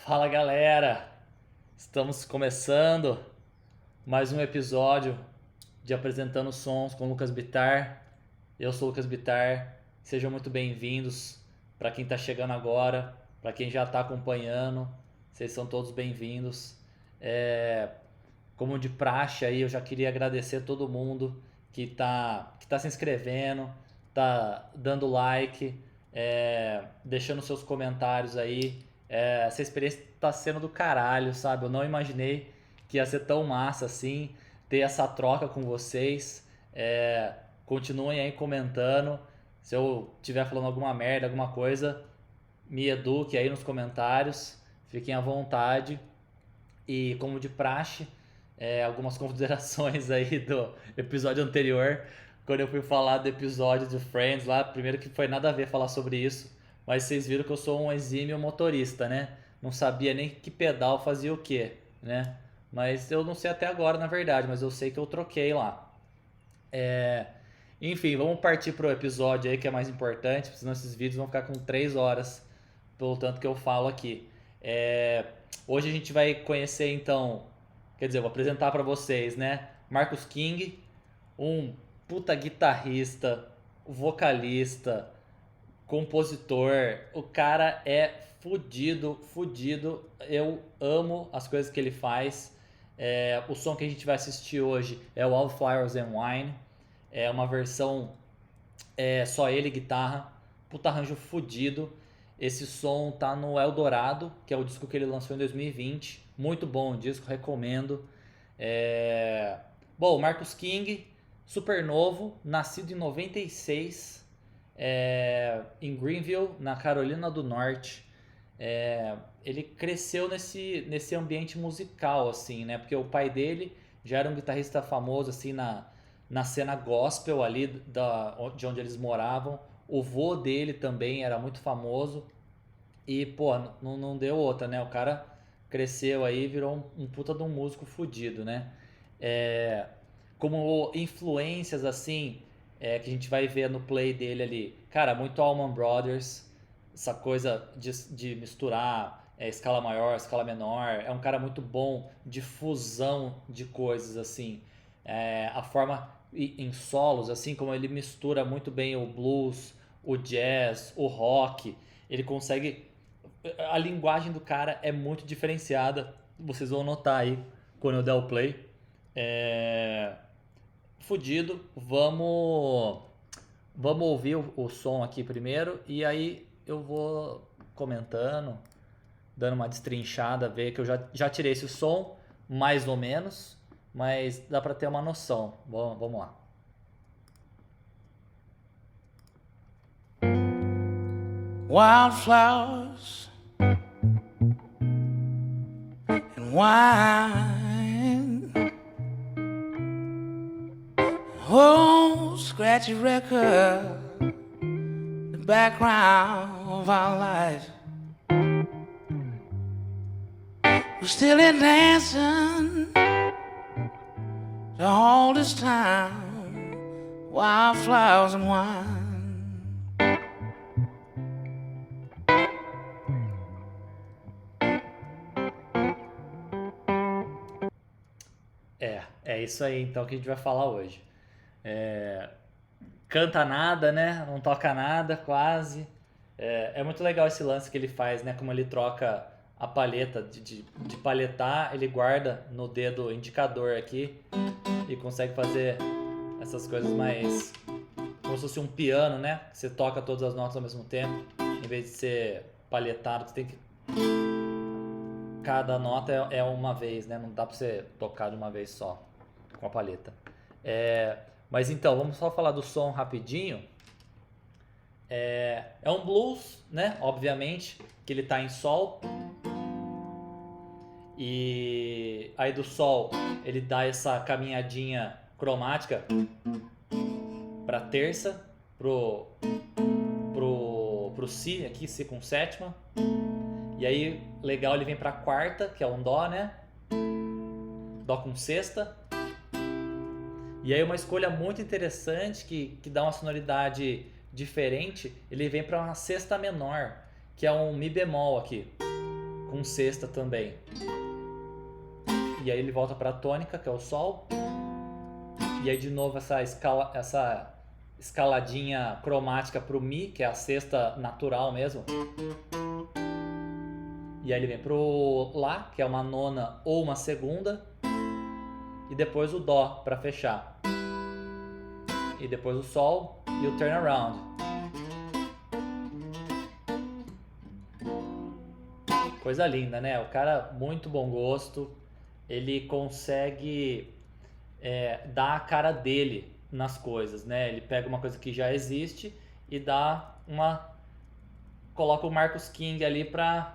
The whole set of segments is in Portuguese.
Fala galera, estamos começando mais um episódio de Apresentando Sons com Lucas Bittar. Eu sou o Lucas Bittar, sejam muito bem-vindos. Para quem está chegando agora, para quem já está acompanhando, vocês são todos bem-vindos. Como de praxe aí, eu já queria agradecer todo mundo que tá se inscrevendo, tá dando like, deixando seus comentários aí. Essa experiência tá sendo do caralho, sabe? Eu não imaginei que ia ser tão massa assim, ter essa troca com vocês. Continuem aí comentando. Se eu estiver falando alguma merda, alguma coisa, me eduque aí nos comentários. Fiquem à vontade. E como de praxe, algumas considerações aí do episódio anterior, quando eu fui falar do episódio de Friends lá, primeiro que foi nada a ver falar sobre isso, mas vocês viram que eu sou um exímio motorista, né? Não sabia nem que pedal fazia o quê, né? Mas eu não sei até agora, na verdade, mas eu sei que eu troquei lá. É, Enfim, vamos partir pro episódio aí que é mais importante, senão esses vídeos vão ficar com 3 horas, pelo tanto que eu falo aqui. É, Hoje a gente vai conhecer então, quer dizer, eu vou apresentar para vocês, né? Marcus King, um puta guitarrista, vocalista, compositor. O cara é fudido, fudido. Eu amo as coisas que ele faz. O som que a gente vai assistir hoje é o Wildflowers and Wine. É uma versão só ele guitarra, puta arranjo fudido. Esse som tá no Eldorado, que é o disco que ele lançou em 2020. Muito bom o disco, recomendo. Bom, Marcus King, super novo, nascido em 96, em Greenville, na Carolina do Norte. Ele cresceu nesse ambiente musical, assim, né? Porque o pai dele já era um guitarrista famoso, assim, na cena gospel ali de onde eles moravam. O vô dele também era muito famoso. E, pô, não deu outra, né? O cara cresceu aí e virou um puta de um músico fudido, né? É, Como influências, assim, que a gente vai ver no play dele ali. Cara, muito Allman Brothers, essa coisa de misturar escala maior, escala menor. É um cara muito bom de fusão de coisas, assim. A forma em solos, assim como ele mistura muito bem o blues, o jazz, o rock. Ele consegue. A linguagem do cara é muito diferenciada. Vocês vão notar aí quando eu der o play. É... Fudido. Vamos ouvir o som aqui primeiro e aí eu vou comentando, dando uma destrinchada, ver que eu já tirei esse som, mais ou menos, mas dá pra ter uma noção. Bom, vamos lá. Wildflowers and wine. Oh, scratchy record, the background of our life. We're still in dancing to all this time. Wildflowers and wine. É isso aí então que a gente vai falar hoje. Canta nada, né? Não toca nada, quase. É muito legal esse lance que ele faz, né? Como ele troca a palheta de palhetar, ele guarda no dedo indicador aqui e consegue fazer essas coisas mais como se fosse um piano, né? Você toca todas as notas ao mesmo tempo, em vez de ser palhetado, você tem que cada nota é uma vez, né? Não dá pra você tocar de uma vez só com a palheta. Mas então, vamos só falar do som rapidinho. É um blues, né? Obviamente, que ele tá em sol. E aí do sol ele dá essa caminhadinha cromática pra terça, pro si aqui, si com sétima. E aí, legal, ele vem pra quarta, que é um dó, né? Dó com sexta. E aí uma escolha muito interessante que dá uma sonoridade diferente, ele vem para uma sexta menor, que é um mi bemol aqui. com sexta também. E aí ele volta para a tônica, que é o Sol. E aí de novo essa escaladinha cromática pro Mi, que é a sexta natural mesmo. E aí ele vem pro Lá, que é uma nona ou uma segunda. E depois o Dó para fechar. E depois o Sol e o turnaround. Coisa linda, né? O cara, muito bom gosto. Ele consegue dar a cara dele nas coisas, né? Ele pega uma coisa que já existe e coloca o Marcus King ali pra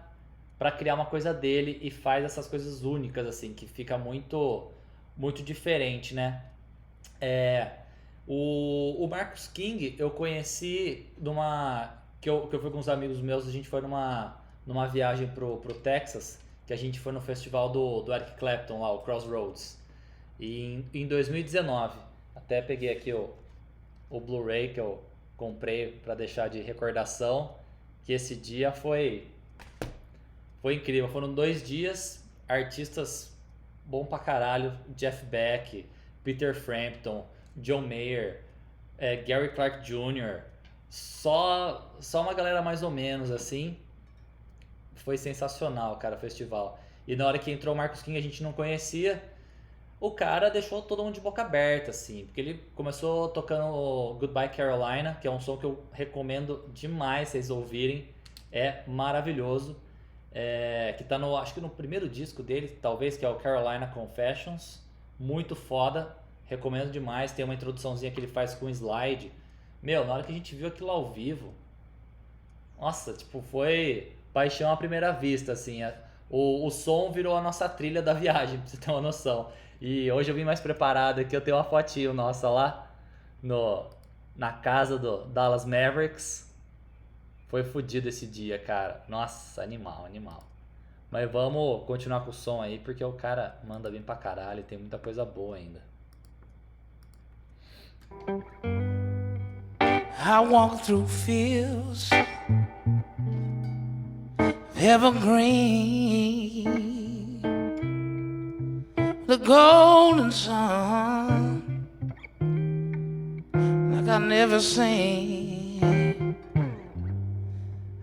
criar uma coisa dele e faz essas coisas únicas, assim, que fica muito, muito diferente, né? O Marcus King eu conheci que eu fui com uns amigos meus, a gente foi numa viagem pro Texas, que a gente foi no festival do Eric Clapton lá, o Crossroads, e em 2019. Até peguei aqui o Blu-ray que eu comprei para deixar de recordação, que esse dia foi incrível. Foram 2 dias, artistas bom pra caralho, Jeff Beck, Peter Frampton, John Mayer, Gary Clark Jr., só uma galera mais ou menos assim. Foi sensacional, cara, o festival. E na hora que entrou o Marcus King, a gente não conhecia. O cara deixou todo mundo de boca aberta, assim, porque ele começou tocando o Goodbye Carolina, que é um som que eu recomendo demais vocês ouvirem. É maravilhoso. Que tá acho que no primeiro disco dele, talvez, que é o Carolina Confessions. Muito foda. Recomendo demais. Tem uma introduçãozinha que ele faz com slide. Meu, na hora que a gente viu aquilo ao vivo, nossa, tipo, foi paixão à primeira vista, assim. O som virou a nossa trilha da viagem, pra você ter uma noção. E hoje eu vim mais preparado aqui, eu tenho uma fotinho nossa lá na casa do Dallas Mavericks. Foi fodido esse dia, cara. Nossa, animal. Mas vamos continuar com o som aí, porque o cara manda bem pra caralho e tem muita coisa boa ainda. I walk through fields evergreen, the golden sun like I never seen.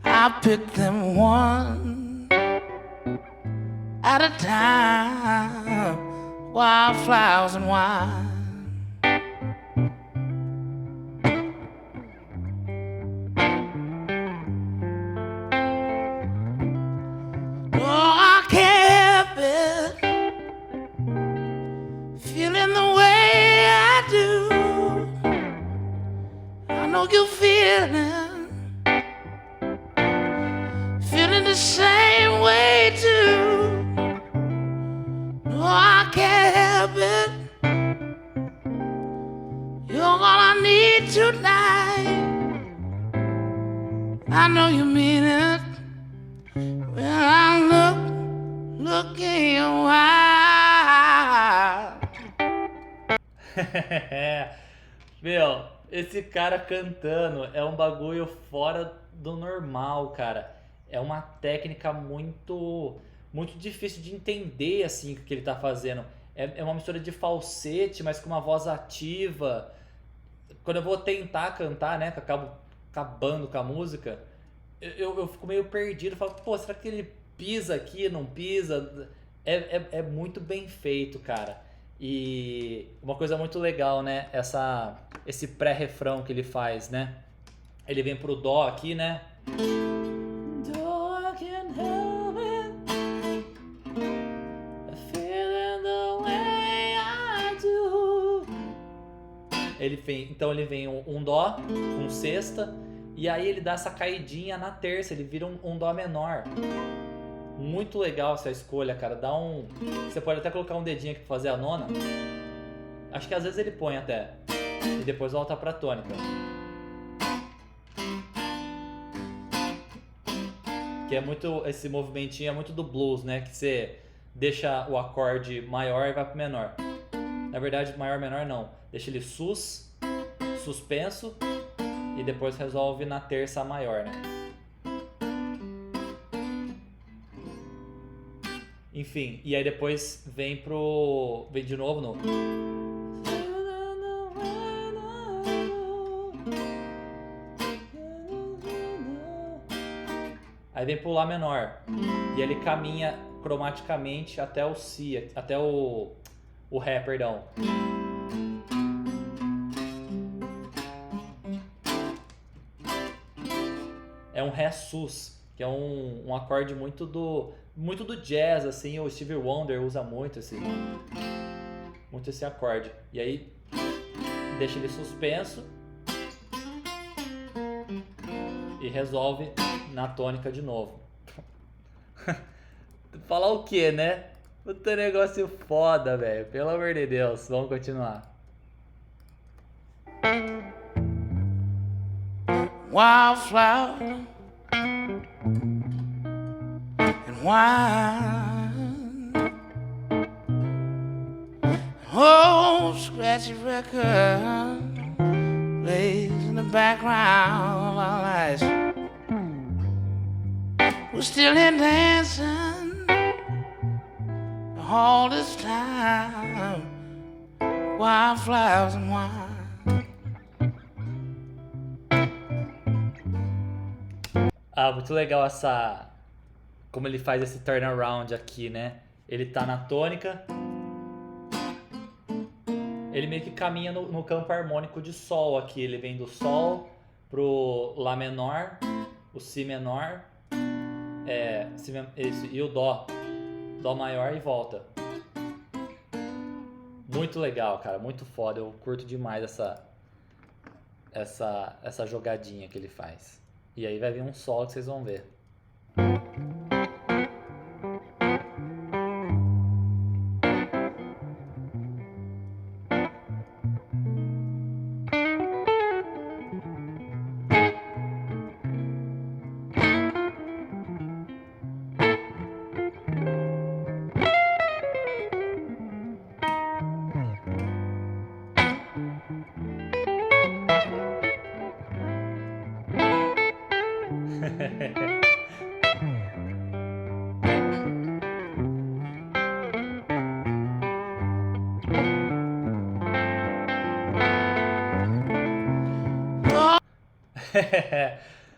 I pick them one at a time, wildflowers and wine. You feeling the same way too. No, I can't help it. You're all I need tonight. I know you mean it when I look in your eyes. Meu, esse cara cantando é um bagulho fora do normal, cara. É uma técnica muito difícil de entender, assim, o que ele tá fazendo. É uma mistura de falsete, mas com uma voz ativa. Quando eu vou tentar cantar, né, que eu acabo acabando com a música, eu fico meio perdido. Falo, pô, será que ele pisa aqui, não pisa? É muito bem feito, cara. E uma coisa muito legal, né? Esse pré-refrão que ele faz, né? Ele vem pro Dó aqui, né? Dó, I can't help it, feeling the way I do. Então ele vem um Dó com sexta, e aí ele dá essa caidinha na terça, ele vira um Dó menor. Muito legal essa escolha, cara. Você pode até colocar um dedinho aqui pra fazer a nona. Acho que às vezes ele põe até. E depois volta pra tônica. Que é muito. Esse movimentinho é muito do blues, né? Que você deixa o acorde maior e vai pro menor. Na verdade, maior menor não. Deixa ele suspenso. E depois resolve na terça maior, né? Enfim, e aí depois vem de novo no. Aí vem pro Lá menor. E ele caminha cromaticamente até o Si, até o Ré, perdão. É um Ré sus, que é um acorde muito do jazz, assim. O Stevie Wonder usa muito esse acorde. E aí deixa ele suspenso e resolve na tônica de novo. Falar o que, né? Puta negócio foda, velho. Pelo amor de Deus. Vamos continuar. Wildflower and wine. Oh, scratchy record plays in the background of our lives. We're still in dancing all this time. Wildflowers and wine. Ah, muito legal como ele faz esse turnaround aqui, né? Ele tá na tônica. Ele meio que caminha no campo harmônico de Sol aqui. Ele vem do Sol pro Lá menor, o Si menor, e o Dó. Dó maior e volta. Muito legal, cara. Muito foda. Eu curto demais essa jogadinha que ele faz. E aí vai vir um solo que vocês vão ver.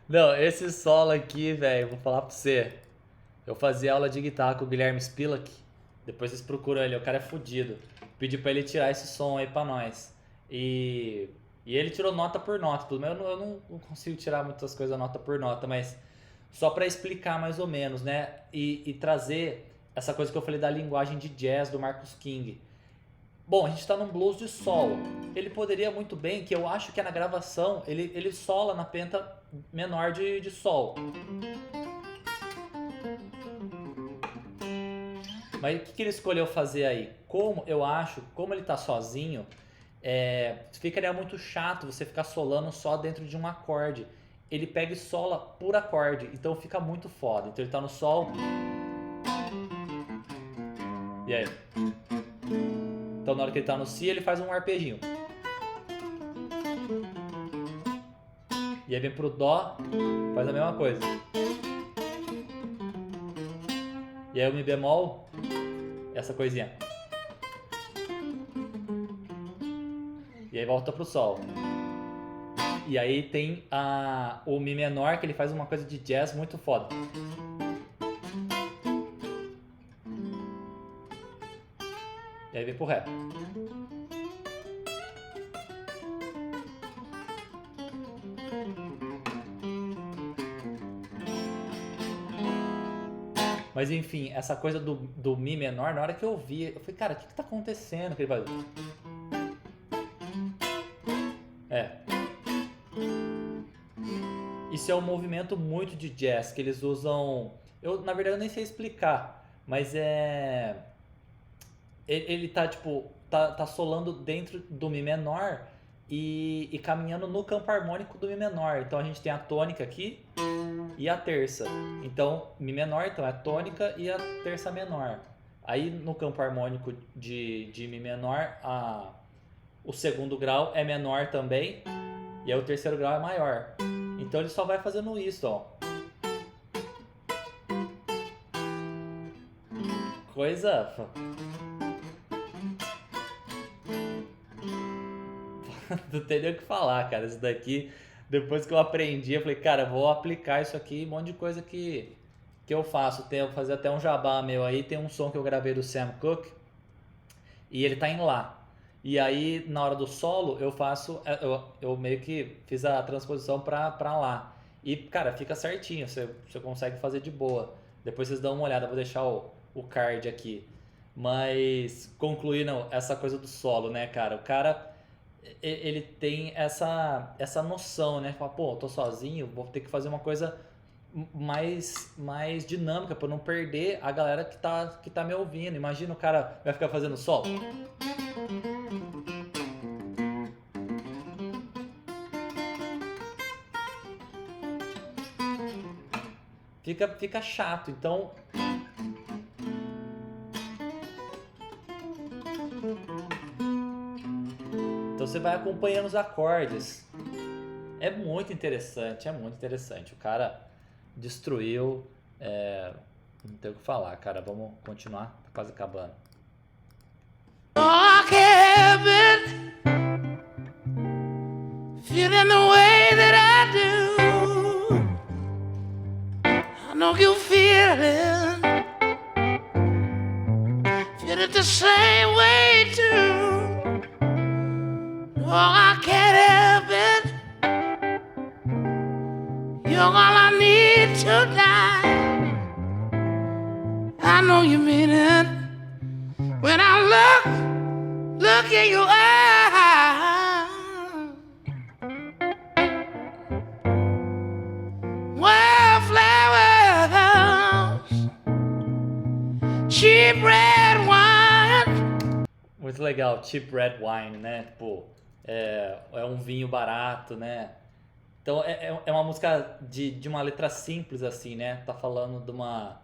Não, esse solo aqui, velho, vou falar pra você. Eu fazia aula de guitarra com o Guilherme Spilak. Depois vocês procuram ele, o cara é fudido. Pedi pra ele tirar esse som aí pra nós. E ele tirou nota por nota, tudo. Mas eu não consigo tirar muitas coisas nota por nota, mas só pra explicar mais ou menos, né? E trazer essa coisa que eu falei da linguagem de jazz do Marcus King. Bom, a gente tá num blues de solo. Ele poderia muito bem, que eu acho que é na gravação, ele sola na penta menor de sol. Mas o que ele escolheu fazer aí? Como ele tá sozinho, ficaria muito chato você ficar solando só dentro de um acorde. Ele pega e sola por acorde, então fica muito foda. Então ele tá no sol. E aí? Então na hora que ele tá no Si, ele faz um arpejinho. E aí vem pro Dó, faz a mesma coisa. E aí o Mi bemol, essa coisinha. E aí volta pro Sol. E aí tem o Mi menor, que ele faz uma coisa de jazz muito foda. E aí vem pro Ré. Mas enfim, essa coisa do Mi menor, na hora que eu vi, eu falei, cara, o que tá acontecendo? Que ele vai... Isso é um movimento muito de jazz, que eles usam... Na verdade, eu nem sei explicar, mas ele tá, tipo, tá solando dentro do Mi menor e caminhando no campo harmônico do Mi menor. Então a gente tem a tônica aqui e a terça. Então, Mi menor, então é a tônica e a terça menor. Aí no campo harmônico de Mi menor, o segundo grau é menor também, e aí o terceiro grau é maior. Então ele só vai fazendo isso, ó. coisa... Não tem nem o que falar, cara. Isso daqui, depois que eu aprendi, eu falei, cara, eu vou aplicar isso aqui, um monte de coisa que eu faço. Vou fazer até um jabá meu aí. Tem um som que eu gravei do Sam Cooke e ele tá em Lá. E aí, na hora do solo, eu faço, eu meio que fiz a transposição pra Lá. E, cara, fica certinho, você consegue fazer de boa. Depois vocês dão uma olhada, vou deixar o card aqui. Mas, concluindo essa coisa do solo, né, cara? O cara, ele tem essa noção, né? Fala, pô, eu tô sozinho, vou ter que fazer uma coisa mais dinâmica pra não perder a galera que tá me ouvindo. Imagina o cara vai ficar fazendo solo. Fica chato, então você vai acompanhando os acordes. É muito interessante, é muito interessante. O cara destruiu, não tem o que falar, cara. Vamos continuar, tá quase acabando. Oh, I can't help it, feeling the way that I do. I know you feel it the same way too. Oh, I can't help it, you're all I need tonight. I know you mean it when I look in your eyes. Wildflowers, cheap red wine. Muito legal, cheap red wine, né? Tipo, é um vinho barato, né? Então é uma música de uma letra simples, assim, né? Tá falando de uma...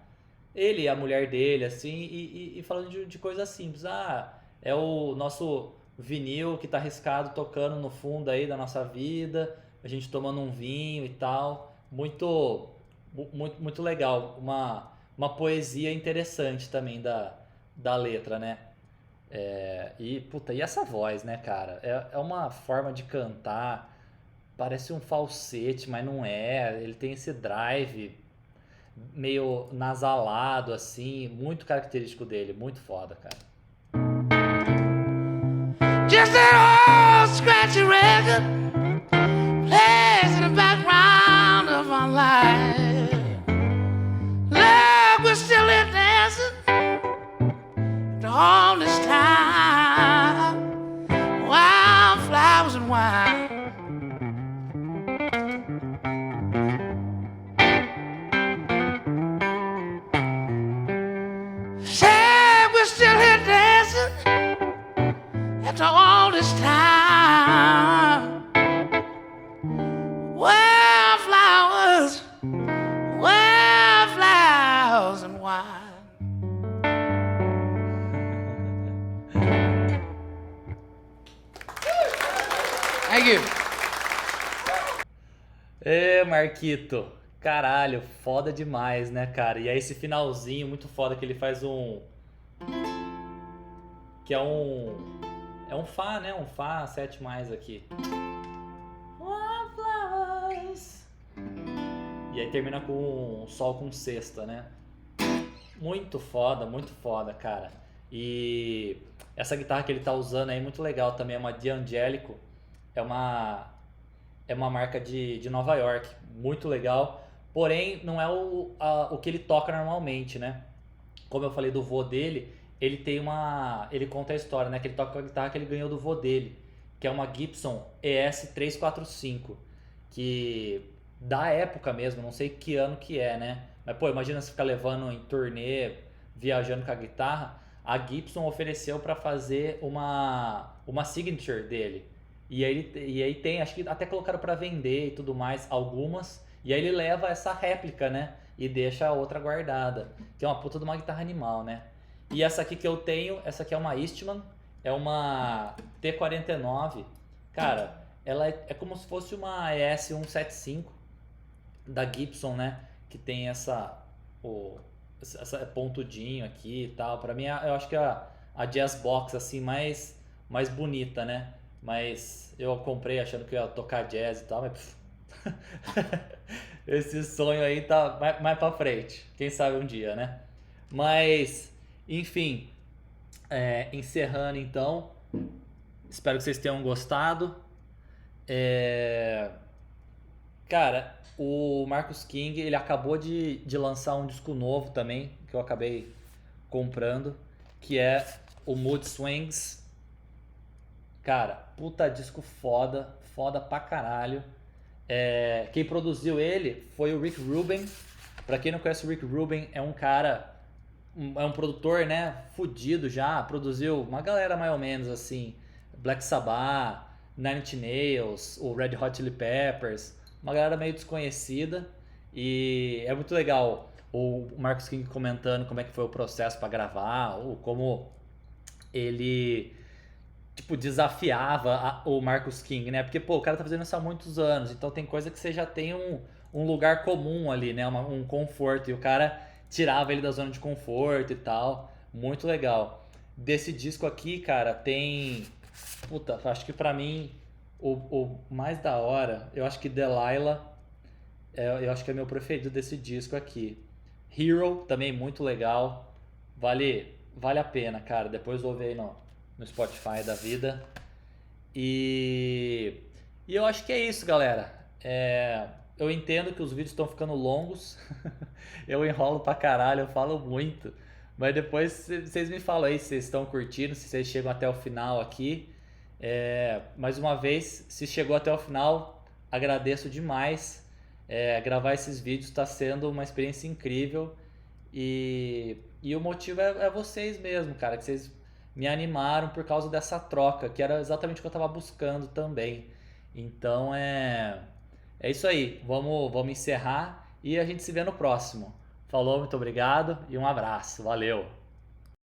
Ele e a mulher dele, assim, e falando de coisas simples. Ah, é o nosso vinil que tá arriscado tocando no fundo aí da nossa vida, a gente tomando um vinho e tal. Muito legal. Uma poesia interessante também da letra, né? Puta, e essa voz, né, cara? É uma forma de cantar, parece um falsete, mas não é. Ele tem esse drive meio nasalado, assim, muito característico dele, muito foda, cara. Just that old scratchy record plays in the background of my life. Love was still in dancing after all this time. Wildflowers and wine. Say we're still here dancing after all this time. Wildflowers, wildflowers and wine. Thank you. Marquito, caralho, foda demais, né, cara? E aí esse finalzinho muito foda que ele faz que é um Fá, né? Um Fá 7+ aqui. E aí termina com um Sol com sexta, né? Muito foda, cara. E essa guitarra que ele tá usando aí, muito legal também, é uma D'Angelico. É uma marca de Nova York, muito legal. Porém, não é o que ele toca normalmente, né? Como eu falei do vô dele, ele conta a história, né? Que ele toca a guitarra que ele ganhou do vô dele, que é uma Gibson ES-345, que da época mesmo, não sei que ano que é, né? Mas, pô, imagina você ficar levando em turnê, viajando com a guitarra. A Gibson ofereceu para fazer uma signature dele. E aí tem, acho que até colocaram para vender e tudo mais, algumas. E aí ele leva essa réplica, né? E deixa a outra guardada. Que é uma puta de uma guitarra animal, né? E essa aqui que eu tenho, essa aqui é uma Eastman. É uma T49. Cara, ela é como se fosse uma ES-175 da Gibson, né? Que tem essa pontudinho aqui e tal. Pra mim, eu acho que a Jazz Box, assim, mais bonita, né? Mas eu comprei achando que eu ia tocar jazz e tal, mas... Esse sonho aí tá mais pra frente. Quem sabe um dia, né? Mas, enfim, encerrando então. Espero que vocês tenham gostado. É, Cara, o Marcus King, ele acabou de lançar um disco novo também, que eu acabei comprando, que é o Mood Swings. Cara, puta disco foda, foda pra caralho. Quem produziu ele foi o Rick Rubin. Pra quem não conhece o Rick Rubin, é um cara, é um produtor, né, fudido já, produziu uma galera mais ou menos assim, Black Sabbath, Nine Inch Nails, o Red Hot Chili Peppers, uma galera meio desconhecida. E é muito legal o Marcus King comentando como é que foi o processo pra gravar, ou como ele tipo, desafiava o Marcus King, né? Porque, pô, o cara tá fazendo isso há muitos anos, então tem coisa que você já tem um lugar comum ali, né? Um conforto, e o cara tirava ele da zona de conforto e tal. Muito legal. Desse disco aqui, cara, tem. Puta, acho que pra mim o mais da hora, eu acho que Delilah, eu acho que é meu preferido desse disco aqui. Hero, também muito legal. Vale a pena, cara. Depois ouve aí no Spotify da vida. E, e eu acho que é isso, galera. Eu entendo que os vídeos estão ficando longos. Eu enrolo pra caralho, eu falo muito. Mas depois vocês me falam aí se vocês estão curtindo, se vocês chegam até o final aqui. Mais uma vez, se chegou até o final, agradeço demais. Gravar esses vídeos está sendo uma experiência incrível. E o motivo é vocês mesmo, cara, que vocês me animaram por causa dessa troca, que era exatamente o que eu estava buscando também. Então é isso aí. Vamos encerrar e a gente se vê no próximo. Falou, muito obrigado e um abraço. Valeu!